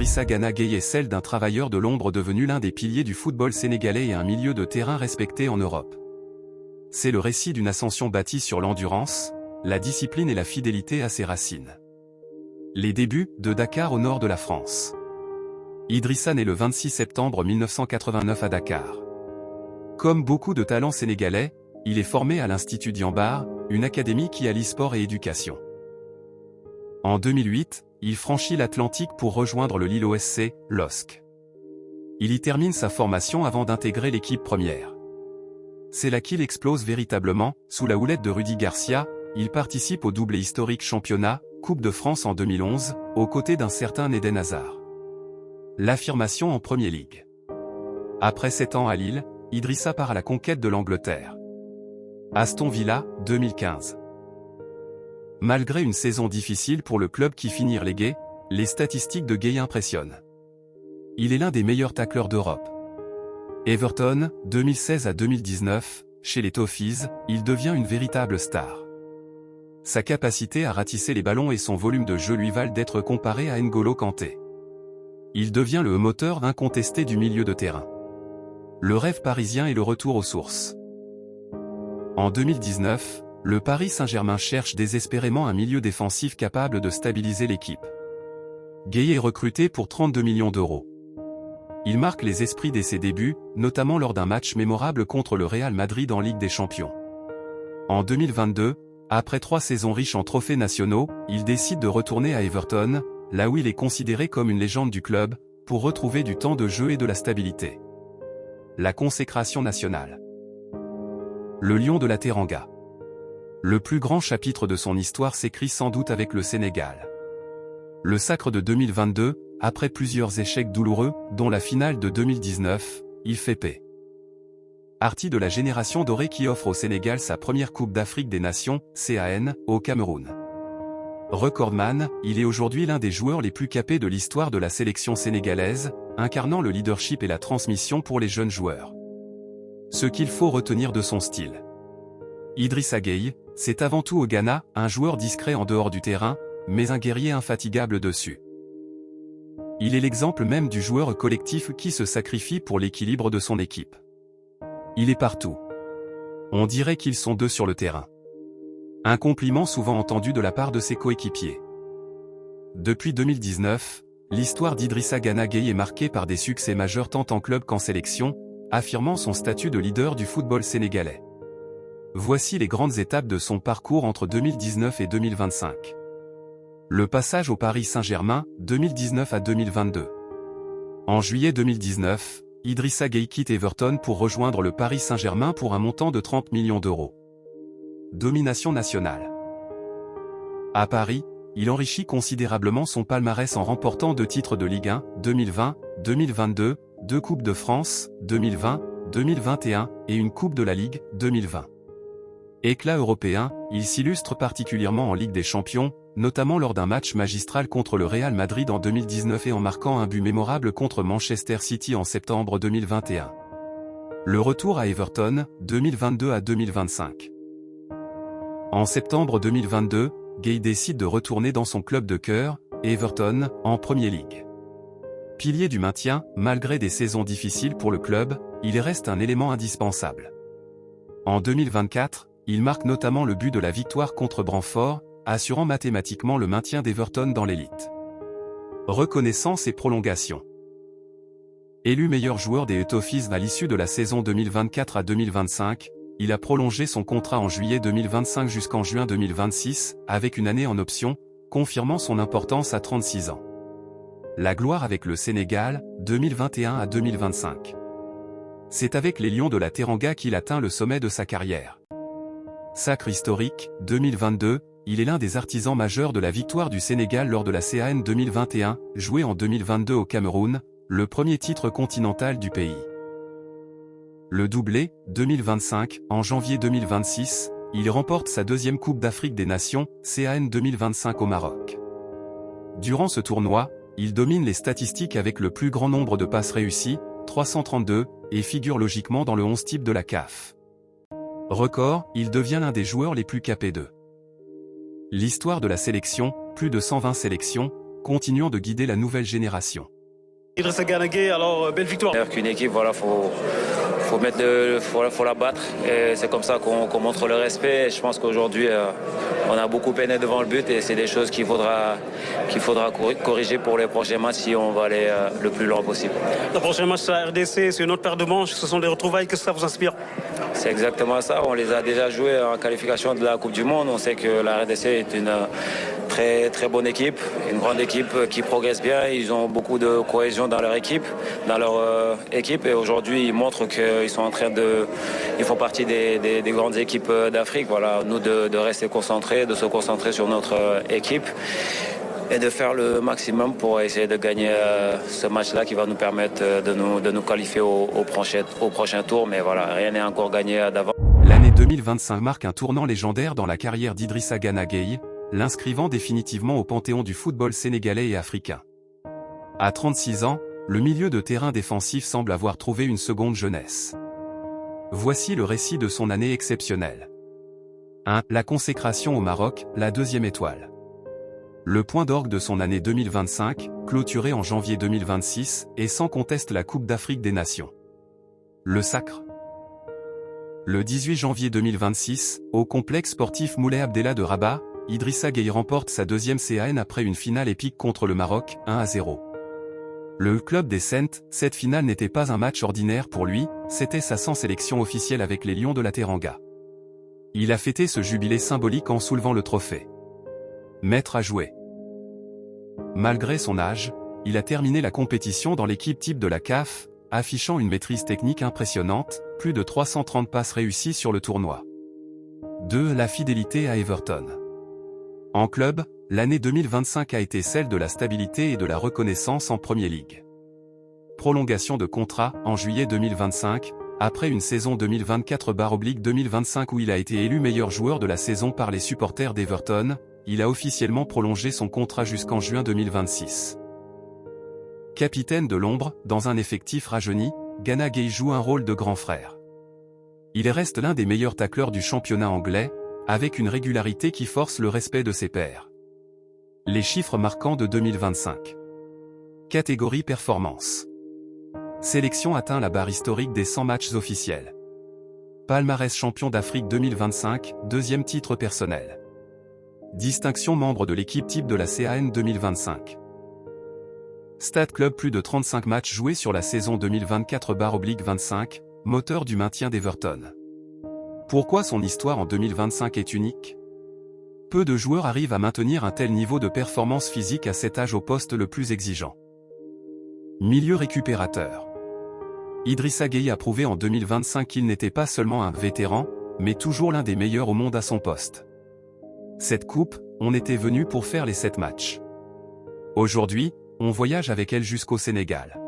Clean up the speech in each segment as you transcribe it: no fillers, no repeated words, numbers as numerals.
d'Idrissa Gana Gueye est celle d'un travailleur de l'ombre devenu l'un des piliers du football sénégalais et un milieu de terrain respecté en Europe. C'est le récit d'une ascension bâtie sur l'endurance, la discipline et la fidélité à ses racines. Les débuts, de Dakar au nord de la France. Idrissa naît le 26 septembre 1989 à Dakar. Comme beaucoup de talents sénégalais, il est formé à l'Institut Diambar, une académie qui allie sport et éducation. En 2008, il franchit l'Atlantique pour rejoindre le Lille OSC, LOSC. Il y termine sa formation avant d'intégrer l'équipe première. C'est là qu'il explose véritablement, sous la houlette de Rudy Garcia, il participe au doublé historique championnat, Coupe de France en 2011, aux côtés d'un certain Eden Hazard. L'affirmation en Premier League. Après 7 ans à Lille, Idrissa part à la conquête de l'Angleterre. Aston Villa, 2015. Malgré une saison difficile pour le club qui finit relégué, les statistiques de Gueye impressionnent. Il est l'un des meilleurs tacleurs d'Europe. Everton, 2016 à 2019, chez les Toffees, il devient une véritable star. Sa capacité à ratisser les ballons et son volume de jeu lui valent d'être comparé à N'Golo Kanté. Il devient le moteur incontesté du milieu de terrain. Le rêve parisien est le retour aux sources. En 2019, le Paris Saint-Germain cherche désespérément un milieu défensif capable de stabiliser l'équipe. Gueye est recruté pour 32 millions d'euros. Il marque les esprits dès ses débuts, notamment lors d'un match mémorable contre le Real Madrid en Ligue des Champions. En 2022, après 3 saisons riches en trophées nationaux, il décide de retourner à Everton, là où il est considéré comme une légende du club, pour retrouver du temps de jeu et de la stabilité. La consécration nationale. Le Lion de la Teranga. Le plus grand chapitre de son histoire s'écrit sans doute avec le Sénégal. Le sacre de 2022, après plusieurs échecs douloureux, dont la finale de 2019, il fait paix. Partie de la génération dorée qui offre au Sénégal sa première Coupe d'Afrique des Nations, CAN, au Cameroun. Recordman, il est aujourd'hui l'un des joueurs les plus capés de l'histoire de la sélection sénégalaise, incarnant le leadership et la transmission pour les jeunes joueurs. Ce qu'il faut retenir de son style. Idrissa Gueye, c'est avant tout au Ghana, un joueur discret en dehors du terrain, mais un guerrier infatigable dessus. Il est l'exemple même du joueur collectif qui se sacrifie pour l'équilibre de son équipe. Il est partout. On dirait qu'ils sont 2 sur le terrain. Un compliment souvent entendu de la part de ses coéquipiers. Depuis 2019, l'histoire d'Idrissa Gana Gueye est marquée par des succès majeurs tant en club qu'en sélection, affirmant son statut de leader du football sénégalais. Voici les grandes étapes de son parcours entre 2019 et 2025. Le passage au Paris Saint-Germain, 2019 à 2022. En juillet 2019, Idrissa Gueye quitte Everton pour rejoindre le Paris Saint-Germain pour un montant de 30 millions d'euros. Domination nationale. À Paris, il enrichit considérablement son palmarès en remportant 2 titres de Ligue 1, 2020, 2022, 2 Coupes de France, 2020, 2021, et une Coupe de la Ligue, 2020. Éclat européen, il s'illustre particulièrement en Ligue des Champions, notamment lors d'un match magistral contre le Real Madrid en 2019 et en marquant un but mémorable contre Manchester City en septembre 2021. Le retour à Everton, 2022 à 2025. En septembre 2022, Gueye décide de retourner dans son club de cœur, Everton, en Premier League. Pilier du maintien, malgré des saisons difficiles pour le club, il reste un élément indispensable. En 2024, il marque notamment le but de la victoire contre Brentford, assurant mathématiquement le maintien d'Everton dans l'élite. Reconnaissance et prolongation. Élu meilleur joueur des Toffees à l'issue de la saison 2024 à 2025, il a prolongé son contrat en juillet 2025 jusqu'en juin 2026, avec une année en option, confirmant son importance à 36 ans. La gloire avec le Sénégal, 2021 à 2025. C'est avec les Lions de la Teranga qu'il atteint le sommet de sa carrière. Sacre historique, 2022, il est l'un des artisans majeurs de la victoire du Sénégal lors de la CAN 2021, jouée en 2022 au Cameroun, le premier titre continental du pays. Le doublé, 2025, en janvier 2026, il remporte sa 2e Coupe d'Afrique des Nations, CAN 2025 au Maroc. Durant ce tournoi, il domine les statistiques avec le plus grand nombre de passes réussies, 332, et figure logiquement dans le 11 type de la CAF. Record, il devient l'un des joueurs les plus capés d'eux. L'histoire de la sélection, plus de 120 sélections, continuant de guider la nouvelle génération. Idrissa Gana Gueye, alors belle victoire. Meilleur qu'une équipe, voilà, faut la battre. Et c'est comme ça qu'on montre le respect. Et je pense qu'aujourd'hui, on a beaucoup peiné devant le but et c'est des choses qu'il faudra corriger pour les prochains matchs si on va aller le plus loin possible. Le prochain match, c'est la RDC, c'est une autre paire de manches. Ce sont des retrouvailles. Qu'est-ce que ça vous inspire? C'est exactement ça. On les a déjà joués en qualification de la Coupe du Monde. On sait que la RDC est une très très bonne équipe, une grande équipe qui progresse bien. Ils ont beaucoup de cohésion dans leur équipe, et aujourd'hui ils montrent qu'ils sont en train ils font partie des grandes équipes d'Afrique. Voilà, nous de rester concentrés, de se concentrer sur notre équipe et de faire le maximum pour essayer de gagner ce match-là qui va nous permettre de nous qualifier au prochain tour. Mais voilà, rien n'est encore gagné d'avant. L'année 2025 marque un tournant légendaire dans la carrière d'Idrissa Gana Gueye, l'inscrivant définitivement au panthéon du football sénégalais et africain. À 36 ans, le milieu de terrain défensif semble avoir trouvé une seconde jeunesse. Voici le récit de son année exceptionnelle. 1. La consécration au Maroc, la deuxième étoile. Le point d'orgue de son année 2025, clôturée en janvier 2026, est sans conteste la Coupe d'Afrique des Nations. Le sacre. Le 18 janvier 2026, au complexe sportif Moulay Abdellah de Rabat, Idrissa Gueye remporte sa deuxième CAN après une finale épique contre le Maroc, 1-0. Le club des Saints, cette finale n'était pas un match ordinaire pour lui, c'était sa 100e sélection officielle avec les Lions de la Teranga. Il a fêté ce jubilé symbolique en soulevant le trophée. Maître à jouer. Malgré son âge, il a terminé la compétition dans l'équipe type de la CAF, affichant une maîtrise technique impressionnante, plus de 330 passes réussies sur le tournoi. 2. La fidélité à Everton. En club, l'année 2025 a été celle de la stabilité et de la reconnaissance en Premier League. Prolongation de contrat en juillet 2025, après une saison 2024/2025 où il a été élu meilleur joueur de la saison par les supporters d'Everton, il a officiellement prolongé son contrat jusqu'en juin 2026. Capitaine de l'ombre, dans un effectif rajeuni, Gana Gueye joue un rôle de grand frère. Il reste l'un des meilleurs tacleurs du championnat anglais, avec une régularité qui force le respect de ses pairs. Les chiffres marquants de 2025. Catégorie performance. Sélection atteint la barre historique des 100 matchs officiels. Palmarès champion d'Afrique 2025, deuxième titre personnel. Distinction membre de l'équipe type de la CAN 2025. Stade Club plus de 35 matchs joués sur la saison 2024/25, moteur du maintien d'Everton. Pourquoi son histoire en 2025 est unique? Peu de joueurs arrivent à maintenir un tel niveau de performance physique à cet âge au poste le plus exigeant. Milieu récupérateur. Idrissa Gueye a prouvé en 2025 qu'il n'était pas seulement un vétéran, mais toujours l'un des meilleurs au monde à son poste. Cette coupe, on était venu pour faire les 7 matchs. Aujourd'hui, on voyage avec elle jusqu'au Sénégal.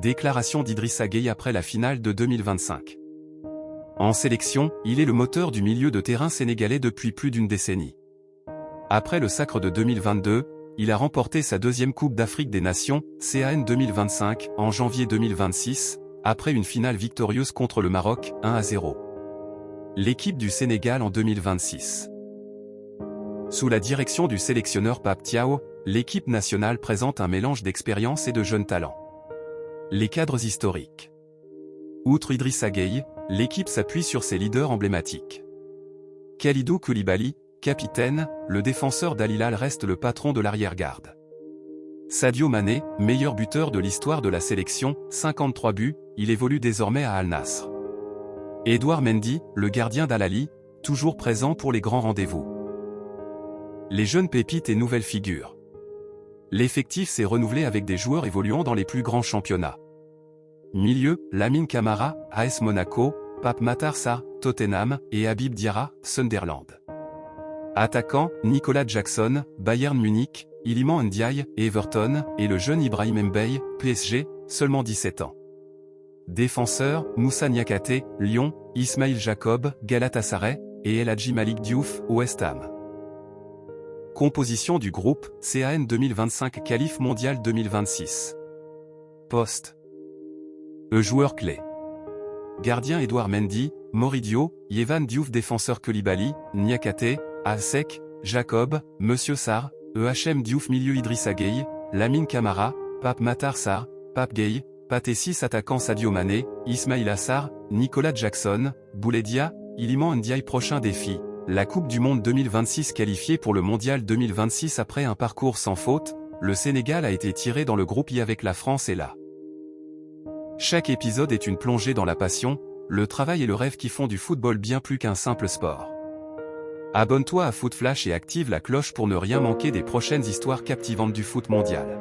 Déclaration d'Idrissa Gueye après la finale de 2025. En sélection, il est le moteur du milieu de terrain sénégalais depuis plus d'une décennie. Après le sacre de 2022, il a remporté sa deuxième Coupe d'Afrique des Nations, CAN 2025, en janvier 2026, après une finale victorieuse contre le Maroc, 1-0. L'équipe du Sénégal en 2026. Sous la direction du sélectionneur Pape Thiaw, l'équipe nationale présente un mélange d'expérience et de jeunes talents. Les cadres historiques. Outre Idrissa Gueye, l'équipe s'appuie sur ses leaders emblématiques. Kalidou Koulibaly, capitaine, le défenseur d'Al Hilal reste le patron de l'arrière-garde. Sadio Mané, meilleur buteur de l'histoire de la sélection, 53 buts, il évolue désormais à Al Nassr. Edouard Mendy, le gardien d'Al Ahly, toujours présent pour les grands rendez-vous. Les jeunes pépites et nouvelles figures. L'effectif s'est renouvelé avec des joueurs évoluant dans les plus grands championnats. Milieu, Lamine Camara, AS Monaco, Pape Matar Sarr, Tottenham, et Habib Diarra, Sunderland. Attaquant, Nicolas Jackson, Bayern Munich, Iliman Ndiaye, Everton, et le jeune Ibrahim Mbaye, PSG, seulement 17 ans. Défenseur, Moussa Niakhaté, Lyon, Ismail Jacob, Galatasaray, et El Hadji Malik Diouf, West Ham. Composition du groupe, CAN 2025 Qualif Mondial 2026. Poste. Joueurs clés. Gardien Edouard Mendy, Moridio, Yehvan Diouf. Défenseur Koulibaly, Niakhaté, Alsek, Jacob, Monsieur Sarr, EHM Diouf. Milieu Idrissa Gueye, Lamine Camara, Pape Matar Sarr, Pape Gueye, Pathé 6 attaquant Sadio Mané, Ismail Assar, Nicolas Jackson, Boulaye, Iliman Ndiaye. Prochain défi, la Coupe du Monde 2026 qualifiée pour le Mondial 2026. Après un parcours sans faute, le Sénégal a été tiré dans le groupe I avec la France et la. Chaque épisode est une plongée dans la passion, le travail et le rêve qui font du football bien plus qu'un simple sport. Abonne-toi à Foot Flash et active la cloche pour ne rien manquer des prochaines histoires captivantes du foot mondial.